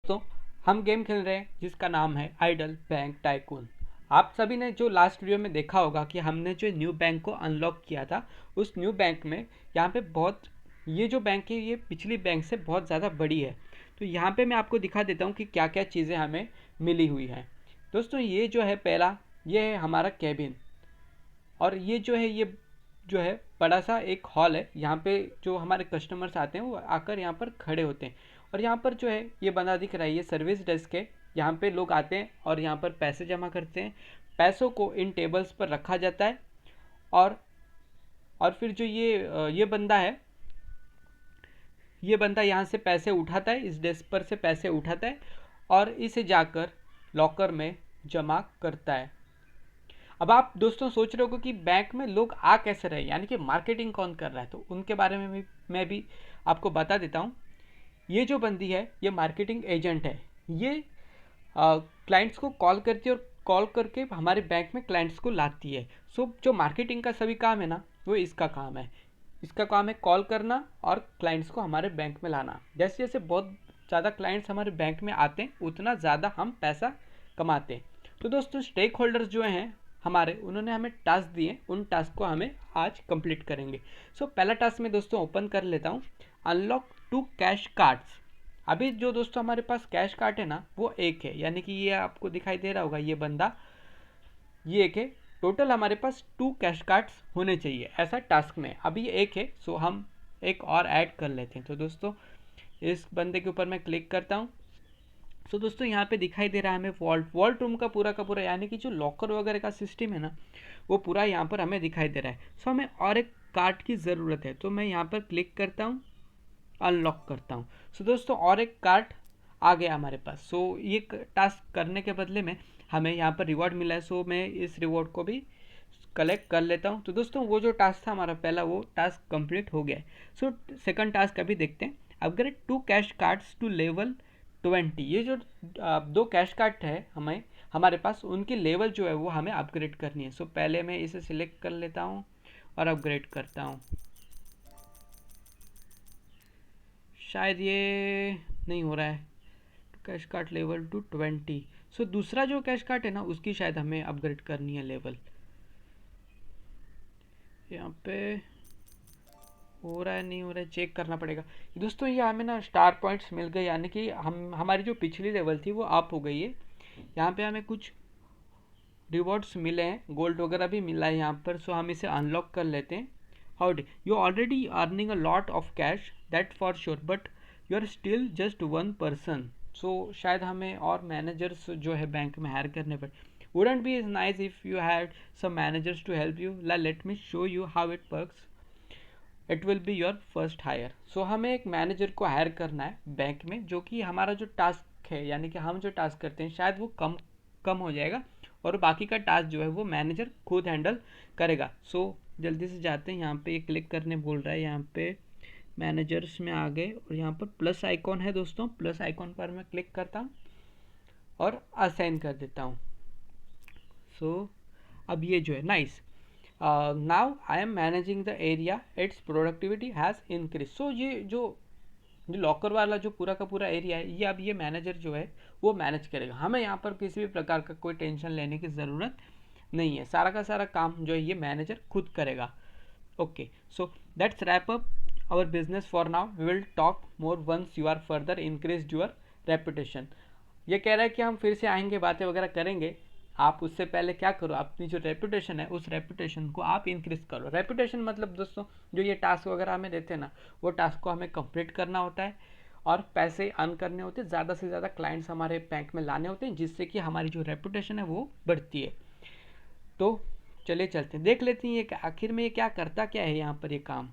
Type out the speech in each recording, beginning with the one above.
दोस्तों हम गेम खेल रहे हैं जिसका नाम है आइडल बैंक टाइकून। आप सभी ने जो लास्ट वीडियो में देखा होगा कि हमने जो न्यू बैंक को अनलॉक किया था, उस न्यू बैंक में यहाँ पे ये जो बैंक है ये पिछली बैंक से बहुत ज़्यादा बड़ी है। तो यहाँ पे मैं आपको दिखा देता हूँ कि क्या क्या चीज़ें हमें मिली हुई हैं। दोस्तों ये जो है पहला, ये है हमारा कैबिन, और ये जो है बड़ा सा एक हॉल है। यहाँ पे जो हमारे कस्टमर्स आते हैं वो आकर यहाँ पर खड़े होते हैं। और यहाँ पर जो है ये बंदा दिख रहा है, ये सर्विस डेस्क है। यहाँ पे लोग आते हैं और यहाँ पर पैसे जमा करते हैं। पैसों को इन टेबल्स पर रखा जाता है और फिर जो ये बंदा है, ये बंदा यहाँ से पैसे उठाता है, इस डेस्क पर से पैसे उठाता है और इसे जाकर लॉकर में जमा करता है। अब आप दोस्तों सोच रहे हो कि बैंक में लोग आ कैसे रहे, यानी कि मार्केटिंग कौन कर रहा है, तो उनके बारे में भी मैं भी आपको बता देता हूँ। ये जो बंदी है ये मार्केटिंग एजेंट है। ये क्लाइंट्स को कॉल करती है और कॉल करके हमारे बैंक में क्लाइंट्स को लाती है। सो जो मार्केटिंग का सभी काम है ना, वो इसका काम है। इसका काम है कॉल करना और क्लाइंट्स को हमारे बैंक में लाना। जैसे जैसे बहुत ज़्यादा क्लाइंट्स हमारे बैंक में आते हैं उतना ज़्यादा हम पैसा कमाते हैं। तो दोस्तों स्टेक होल्डर्स जो हैं हमारे, उन्होंने हमें टास्क दिए, उन टास्क को हमें आज कंप्लीट करेंगे। सो पहला टास्क मैं दोस्तों ओपन कर लेता हूँ, अनलॉक 2 कैश कार्ड्स। अभी जो दोस्तों हमारे पास कैश कार्ड है ना वो एक है, यानी कि ये आपको दिखाई दे रहा होगा, ये बंदा ये एक है। टोटल हमारे पास 2 कैश कार्ड्स होने चाहिए ऐसा टास्क में, अभी एक है। सो हम एक और ऐड कर लेते हैं। तो दोस्तों इस बंदे के ऊपर मैं क्लिक करता हूँ। सो दोस्तों यहाँ पे दिखाई दे रहा है हमें वॉल्ट रूम का पूरा, यानी कि जो लॉकर वगैरह का सिस्टम है ना वो पूरा यहाँ पर हमें दिखाई दे रहा है। सो हमें और एक कार्ड की ज़रूरत है, तो मैं यहाँ पर क्लिक करता हूँ, अनलॉक करता हूँ। सो दोस्तों और एक कार्ड आ गया हमारे पास। सो ये टास्क करने के बदले में हमें यहाँ पर रिवॉर्ड मिला है। सो मैं इस रिवॉर्ड को भी कलेक्ट कर लेता हूँ। तो दोस्तों वो जो टास्क था हमारा पहला, वो टास्क कंप्लीट हो गया है। सो सेकंड टास्क अभी देखते हैं। Upgrade 2 cash cards to level 20। ये जो 2 कैश कार्ड है हमारे पास, उनकी लेवल जो है वो हमें अपग्रेड करनी है। सो पहले मैं इसे सिलेक्ट कर लेता हूँ और अपग्रेड करता हूँ। शायद ये नहीं हो रहा है, कैश कार्ड लेवल टू 20। सो दूसरा जो कैश कार्ड है ना उसकी शायद हमें अपग्रेड करनी है लेवल। यहाँ पे हो रहा है नहीं हो रहा है, चेक करना पड़ेगा। दोस्तों ये हमें ना स्टार पॉइंट्स मिल गए, यानी कि हमारी जो पिछली लेवल थी वो अप हो गई है। यहाँ पे हमें कुछ रिवॉर्ड्स मिले हैं, गोल्ड वगैरह भी मिला है यहाँ पर। सो हम इसे अनलॉक कर लेते हैं। Howdy you already earning a lot of cash that for sure, but you are still just 1 person. So शायद हमें और मैनेजर्स जो है बैंक में हायर करने पड़े। Wouldn't be is nice if you had some managers to help you. Let me show you how it works. It will be your first hire. So हमें एक मैनेजर को हायर करना है बैंक में, जो कि हमारा जो टास्क है, यानी कि हम जो टास्क करते हैं शायद वो कम हो जाएगा और बाकी का टास्क जो है वो मैनेजर खुद हैंडल करेगा। सो जल्दी से जाते हैं, यहाँ पे ये क्लिक करने बोल रहा है। यहाँ पे मैनेजर्स में आ गए और यहाँ पर प्लस आइकॉन है दोस्तों, प्लस आइकॉन पर मैं क्लिक करता हूँ और असाइन कर देता हूँ। सो अब ये जो है nice, now I am managing the area, its productivity has increase. So ये जो लॉकर वाला जो पूरा का पूरा एरिया है, ये अब ये मैनेजर जो है वो मैनेज करेगा। हमें यहाँ पर किसी भी प्रकार का कोई टेंशन लेने की ज़रूरत नहीं है, सारा का सारा काम जो है ये मैनेजर खुद करेगा। Okay, so that's wrap up our business for now. We will talk more once you are further increase your reputation. ये कह रहा है कि हम फिर से आएंगे, बातें वगैरह करेंगे। आप उससे पहले क्या करो, अपनी जो रेपुटेशन है उस रेपुटेशन को आप इंक्रीज करो। रेपुटेशन मतलब दोस्तों जो ये टास्क वगैरह हमें देते हैं ना, वो टास्क को हमें कंप्लीट करना होता है और पैसे अर्न करने होते हैं, ज़्यादा से ज़्यादा क्लाइंट्स हमारे बैंक में लाने होते हैं, जिससे कि हमारी जो रेपुटेशन है वो बढ़ती है। तो चलिए चलते हैं, देख लेते हैं ये आखिर में ये क्या करता क्या है यहाँ पर, ये काम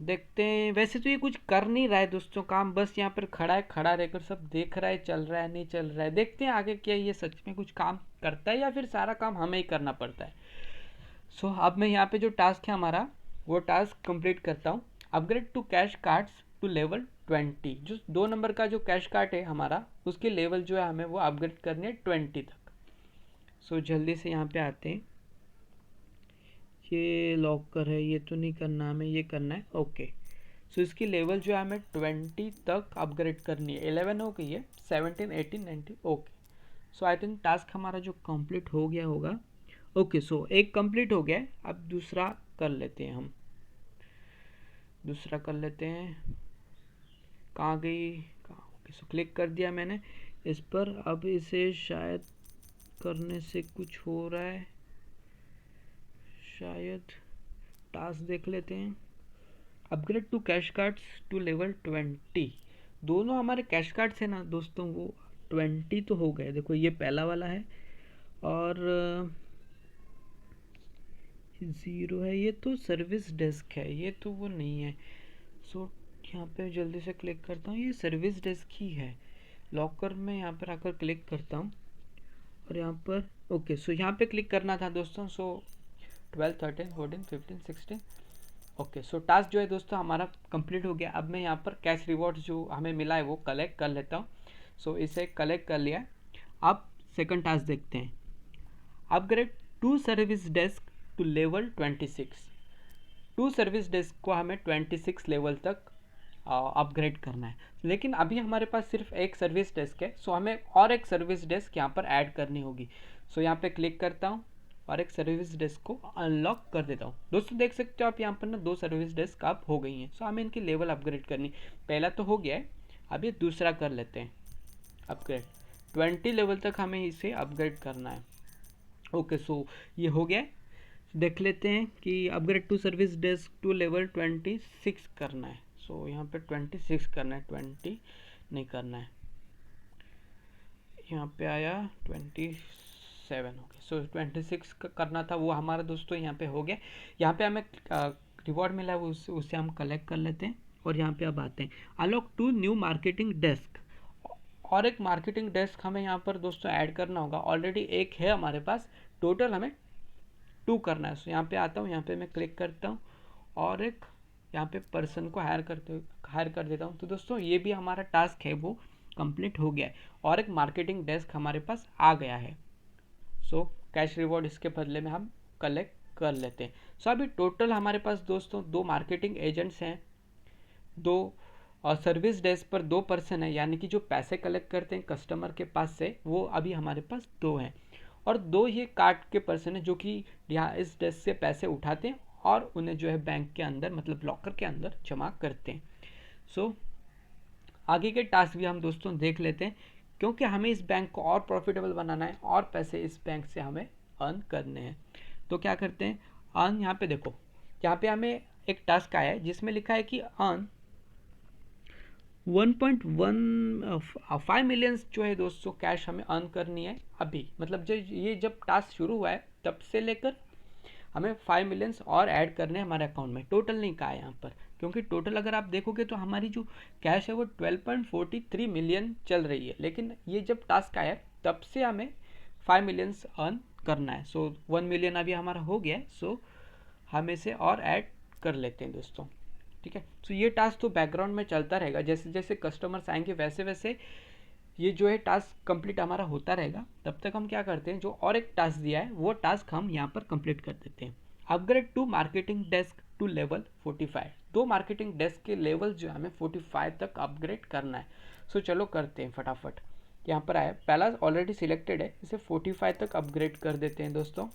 देखते हैं। वैसे तो ये कुछ कर नहीं रहा है दोस्तों काम, बस यहाँ पर खड़ा है, खड़ा रहकर सब देख रहा है, चल रहा है नहीं चल रहा है। देखते हैं आगे क्या ये सच में कुछ काम करता है या फिर सारा काम हमें ही करना पड़ता है। सो अब मैं यहाँ पे जो टास्क है हमारा वो टास्क कंप्लीट करता हूँ। Upgrade two cash cards to level 20। जो 2 नंबर का जो कैश कार्ड है हमारा, उसकी लेवल जो है हमें वो अपग्रेड करनी है 20 तक। सो जल्दी से यहाँ पे आते हैं। ये लॉकर है, ये तो नहीं करना हमें, ये करना है। ओके, सो इसकी लेवल जो है हमें 20 तक अपग्रेड करनी है। 11 हो गई है, 17, 18, 19। Okay, so I think task हमारा जो कंप्लीट हो गया होगा। ओके, सो एक कंप्लीट हो गया है, अब दूसरा कर लेते हैं हम। दूसरा कर लेते हैं, कहाँ गई, कहाँ? ओके, सो क्लिक कर दिया मैंने इस पर। अब इसे शायद करने से कुछ हो रहा है, शायद टास्क देख लेते हैं। Upgrade two cash cards to level 20। दोनों हमारे कैश कार्ड्स है ना दोस्तों, वो 20 तो हो गए। देखो ये पहला वाला है और 0 है, ये तो सर्विस डेस्क है, ये तो वो नहीं है। सो यहाँ पे जल्दी से क्लिक करता हूँ, ये सर्विस डेस्क ही है। लॉकर में यहाँ पर आकर क्लिक करता हूँ और यहाँ पर ओके, सो यहाँ पे क्लिक करना था दोस्तों। सो 12, 13, 14, 15, 16। ओके, सो टास्क जो है दोस्तों हमारा कंप्लीट हो गया। अब मैं यहाँ पर कैश रिवॉर्ड्स जो हमें मिला है वो कलेक्ट कर लेता हूँ। सो इसे कलेक्ट कर लिया। अब सेकंड टास्क देखते हैं। Upgrade two service desk to level 26। Two service desk को हमें 26 लेवल तक अपग्रेड करना है, लेकिन अभी हमारे पास सिर्फ एक सर्विस डेस्क है। सो हमें और एक सर्विस डेस्क यहाँ पर ऐड करनी होगी। सो यहाँ पे क्लिक करता हूँ और एक सर्विस डेस्क को अनलॉक कर देता हूँ। दोस्तों देख सकते हो आप यहाँ पर ना 2 सर्विस डेस्क अब हो गई हैं। सो हमें इनकी लेवल अपग्रेड करनी, पहला तो हो गया है, अब ये दूसरा कर लेते हैं अपग्रेड। 20 लेवल तक हमें इसे अपग्रेड करना है। ओके, सो ये हो गया है। देख लेते हैं कि upgrade two service desk to level 26 करना है। सो यहाँ पे 26 करना है, 20 नहीं करना है। यहाँ पे आया 27 हो गया। सो 26 करना था, वो हमारा दोस्तों यहाँ पे हो गया। यहाँ पे हमें रिवॉर्ड मिला है, उससे हम कलेक्ट कर लेते हैं और यहाँ पे अब आते हैं unlock two new marketing desk. और एक मार्केटिंग डेस्क हमें यहाँ पर दोस्तों ऐड करना होगा। ऑलरेडी एक है हमारे पास, टोटल हमें 2 करना है। सो यहाँ पे आता हूँ, यहाँ पे मैं क्लिक करता हूँ और एक यहाँ पे पर्सन को हायर कर देता हूँ। तो दोस्तों ये भी हमारा टास्क है वो कंप्लीट हो गया है और एक मार्केटिंग डेस्क हमारे पास आ गया है। सो कैश रिवॉर्ड इसके बदले में हम कलेक्ट कर लेते हैं। सो अभी टोटल हमारे पास दोस्तों 2 मार्केटिंग एजेंट्स हैं, 2 और सर्विस डेस्क पर 2 पर्सन है, यानी कि जो पैसे कलेक्ट करते हैं कस्टमर के पास से, वो अभी हमारे पास 2 हैं। और 2 ये कार्ड के पर्सन है जो कि यहाँ इस डेस्क से पैसे उठाते हैं और उन्हें जो है बैंक के अंदर मतलब लॉकर के अंदर जमा करते हैं। सो आगे के टास्क भी हम दोस्तों देख लेते हैं, क्योंकि हमें इस बैंक को और प्रॉफिटेबल बनाना है और पैसे इस बैंक से हमें अर्न करने हैं। तो क्या करते हैं, अर्न, यहाँ पे देखो, यहाँ पे हमें एक टास्क आया है जिसमें लिखा है कि अर्न 1.15 मिलियंस जो है दोस्तों कैश हमें अर्न करनी है अभी। मतलब जब टास्क शुरू हुआ है तब से लेकर हमें 5 मिलियंस और ऐड करने हैं हमारे अकाउंट में। टोटल नहीं कहा है यहाँ पर, क्योंकि टोटल अगर आप देखोगे तो हमारी जो कैश है वो 12.43 मिलियन चल रही है, लेकिन ये जब टास्क आया तब से हमें 5 मिलियंस अर्न करना है। सो 1 मिलियन अभी हमारा हो गया है। सो हम इसे और ऐड कर लेते हैं दोस्तों, ठीक है। सो ये टास्क तो बैकग्राउंड में चलता रहेगा, जैसे जैसे कस्टमर्स आएंगे वैसे वैसे ये जो है टास्क कंप्लीट हमारा होता रहेगा। तब तक हम क्या करते हैं, जो और एक टास्क दिया है वो टास्क हम यहाँ पर कंप्लीट कर देते हैं। Upgrade two marketing desk to level 45। 2 marketing desk के लेवल जो है हमें 45 तक अपग्रेड करना है। सो चलो करते हैं फटाफट। यहाँ पर आया, पहला ऑलरेडी सिलेक्टेड है, इसे 45 तक अपग्रेड कर देते हैं दोस्तों।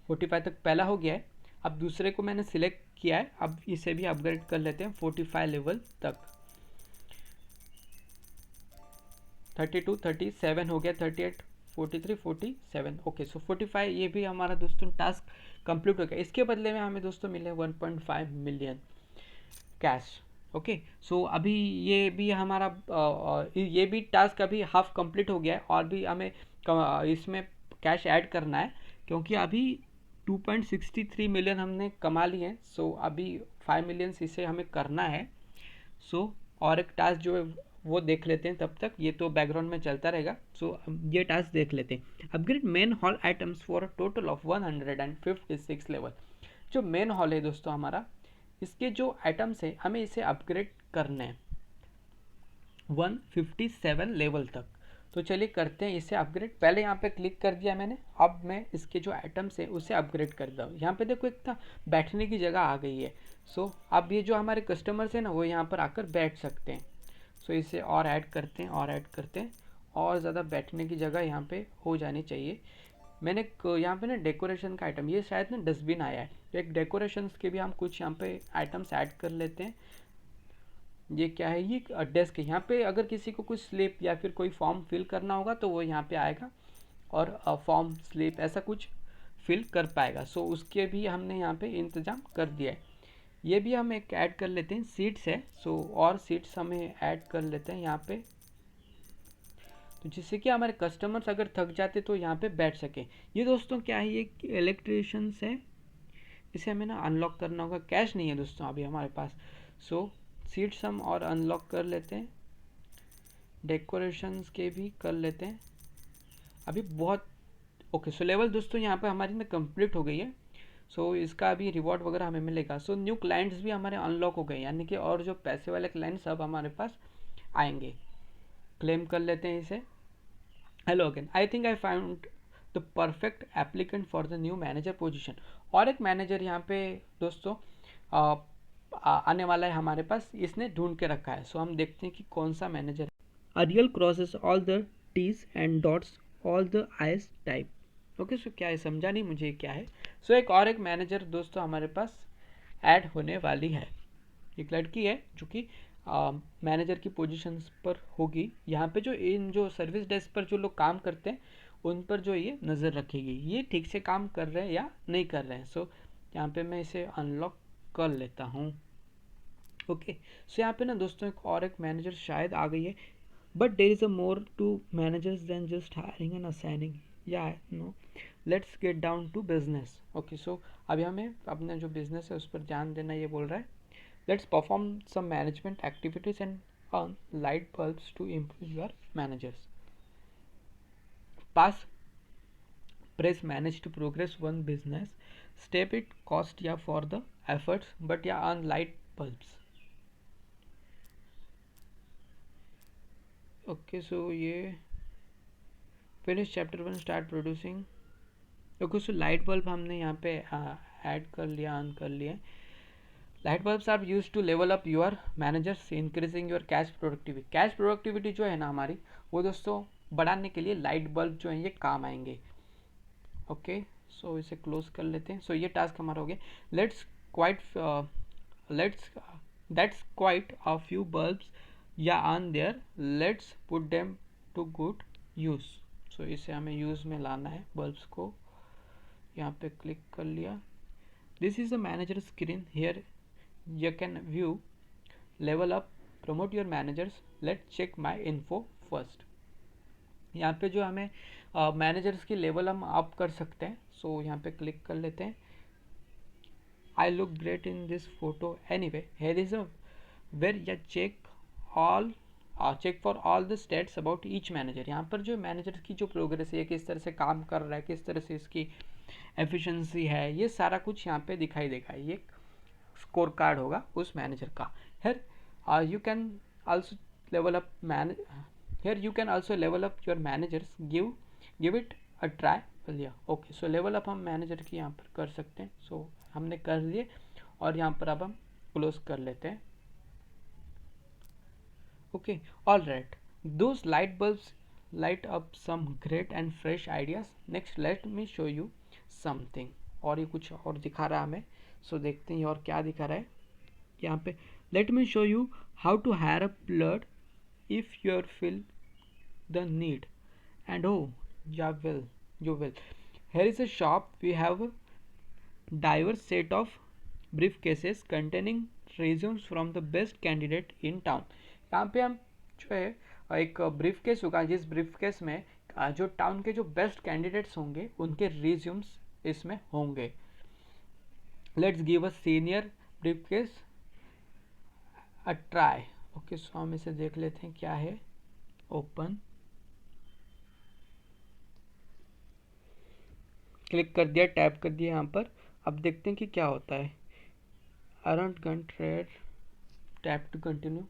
45 तक पहला हो गया है। अब दूसरे को मैंने सिलेक्ट किया है, अब इसे भी अपग्रेड कर लेते हैं 45 लेवल तक। 32, 37 हो गया, 38, 43, 47। ओके, सो 45 ये भी हमारा दोस्तों टास्क कंप्लीट हो गया। इसके बदले में हमें दोस्तों मिले 1.5 मिलियन कैश। ओके, सो अभी ये भी हमारा ये भी टास्क अभी हाफ कंप्लीट हो गया है और भी हमें इसमें कैश ऐड करना है, क्योंकि अभी 2.63 मिलियन हमने कमा लिए हैं। सो अभी 5 मिलियन इसे हमें करना है। सो और एक टास्क जो है वो देख लेते हैं, तब तक ये तो बैकग्राउंड में चलता रहेगा। सो ये टास्क देख लेते हैं। Upgrade main hall items for a total of 156 level. जो मेन हॉल है दोस्तों हमारा, इसके जो आइटम्स है हमें इसे अपग्रेड करने हैं 157 लेवल तक। तो चलिए करते हैं इसे अपग्रेड। पहले यहाँ पे क्लिक कर दिया मैंने, अब मैं इसके जो आइटम्स है उसे अपग्रेड कर दूँ। यहाँ पे देखो एक था बैठने की जगह आ गई है। सो अब ये जो हमारे कस्टमर्स हैं ना वो यहाँ पर आकर बैठ सकते हैं। सो इसे और ऐड करते हैं और ऐड करते हैं, और ज़्यादा बैठने की जगह यहाँ पे हो जानी चाहिए। मैंने यहाँ पे ना डेकोरेशन का आइटम, ये शायद ना डस्टबिन आया है, तो एक डेकोरेशंस के भी हम कुछ यहाँ पे आइटम्स ऐड कर लेते हैं। ये क्या है, ये डेस्क है। यहाँ पे अगर किसी को कुछ स्लिप या फिर कोई फॉर्म फिल करना होगा तो वो यहाँ पे आएगा और फॉर्म स्लिप ऐसा कुछ फिल कर पाएगा। सो उसके भी हमने यहाँ पे इंतज़ाम कर दिया है। ये भी हम एक ऐड कर लेते हैं, सीट्स है। सो और सीट्स हमें ऐड कर लेते हैं यहाँ पे, तो जिससे कि हमारे कस्टमर्स अगर थक जाते तो यहाँ पे बैठ सके। ये दोस्तों क्या है, ये इलेक्ट्रिशियंस है, इसे हमें ना अनलॉक करना होगा। कैश नहीं है दोस्तों अभी हमारे पास। सो सीट्स हम और अनलॉक कर लेते हैं, डेकोरेशंस के भी कर लेते हैं अभी बहुत। ओके, सो लेवल दोस्तों यहाँ पे हमारी ना कंप्लीट हो गई है। सो इसका अभी रिवॉर्ड वगैरह हमें मिलेगा। सो न्यू क्लाइंट्स भी हमारे अनलॉक हो गए, यानी कि और जो पैसे वाले क्लाइंट्स अब हमारे पास आएंगे। क्लेम कर लेते हैं इसे। Hello again, I think I found the perfect applicant for the new manager position. और एक मैनेजर यहाँ पे दोस्तों आने वाला है हमारे पास, इसने ढूंढ के रखा है। सो हम देखते हैं कि कौन सा manager. Arial crosses all the T's and dots all the I's type। Okay, so क्या है समझा नहीं मुझे क्या है। सो एक मैनेजर दोस्तों हमारे पास ऐड होने वाली है। एक लड़की है जो कि मैनेजर की पोजीशंस पर होगी। यहाँ पे जो सर्विस डेस्क पर जो लोग काम करते हैं उन पर जो ये नज़र रखेगी, ये ठीक से काम कर रहे हैं या नहीं कर रहे हैं। सो यहाँ पे मैं इसे अनलॉक कर लेता हूँ। ओके, सो यहाँ पे ना दोस्तों एक मैनेजर शायद आ गई है, but there is a more to managers than just hiring and assigning। yeah, no, let's get down to business। okay, so अभी हमें अपना जो बिजनेस है उस पर ध्यान देना, ये बोल रहा है let's perform some management activities and earn light bulbs to improve your managers। pass, press manage to progress one business step, it cost या for the efforts but या earn light bulbs। Okay, so ये finish chapter 1 start producing. Okay, so light bulb हमने यहाँ पे add कर लिया, on कर लिया। Light bulbs are used to level up your managers increasing your cash productivity. Cash productivity जो है ना हमारी, वो दोस्तों बढ़ाने के लिए लाइट बल्ब जो है ये काम आएंगे। ओके, सो इसे क्लोज कर लेते हैं। सो ये टास्क हमारा हो गया। Let's that's quite a few bulbs yeah on there, let's put them to good use. So इसे हमें यूज़ में लाना है बल्ब्स को। यहाँ पे क्लिक कर लिया। This is the manager screen, here you can view level up, promote your managers, let check my info first. यहाँ पे जो हमें मैनेजर्स की लेवल हम अप कर सकते हैं। सो यहाँ पे क्लिक कर लेते हैं। I look great in this photo anyway, here is a where you check for all the stats about each manager. यहाँ पर जो मैनेजर की जो प्रोग्रेस है, किस तरह से काम कर रहा है, किस तरह से इसकी एफिशिएंसी है, ये सारा कुछ यहाँ पे दिखाई देगा। ये स्कोर कार्ड होगा उस मैनेजर का। Here you can also level up here you can also level up your managers, give it a try. लिया। ओके, सो लेवल अप हम मैनेजर की यहाँ पर कर सकते हैं। सो हमने कर लिए और यहाँ पर अब हम क्लोज कर लेते हैं। Okay, all right. Those light bulbs light up some great and fresh ideas. Next, let me show you something। और ये कुछ और दिखा रहा है हमें। सो देखते हैं और क्या दिखा रहा है यहाँ पे। Let me show you how to hire a plumber if you feel the need। And oh, yeah, well, you will। Here is a shop. We have a diverse set of briefcases containing resumes from the best candidate in town। यहाँ पे हम जो है एक brief case होगा, जिस brief case में जो टाउन के जो बेस्ट कैंडिडेट्स होंगे उनके रिज्यूम्स इसमें होंगे। Let's give a senior brief case a try. Okay, so हम इसे देख लेते हैं क्या है। ओपन, क्लिक कर दिया, टैप कर दिया यहाँ पर। अब देखते हैं कि क्या होता है। Around gun trade, tap to continue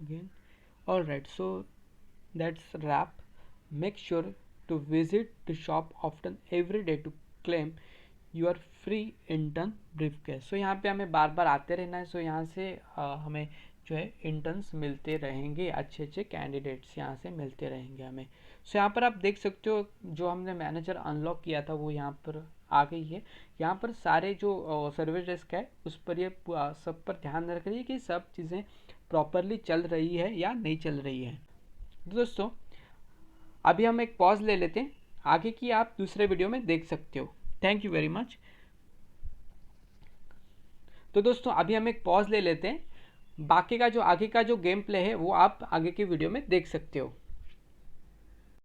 again. Alright, so that's wrap. Make sure to visit the shop often every day to claim your free intern briefcase. सो यहाँ पे हमें बार बार आते रहना है. सो यहाँ से हमें जो है इंटर्न्स मिलते रहेंगे, अच्छे अच्छे कैंडिडेट्स यहाँ से मिलते रहेंगे हमें. सो यहाँ पर आप देख सकते हो जो हमने मैनेजर अनलॉक किया था वो यहाँ पर आ गई है. यहाँ पर सारे जो सर्विस डेस्क है उस पर ये सब पर ध्यान रखिए कि सब चीज़ें प्रॉपरली चल रही है या नहीं चल रही है. तो दोस्तों अभी हम एक पॉज ले लेते हैं, आगे की आप दूसरे वीडियो में देख सकते हो. Thank you very much. तो दोस्तों अभी हम एक पॉज ले लेते हैं, बाकी का जो आगे का जो गेम प्ले है वो आप आगे की वीडियो में देख सकते हो.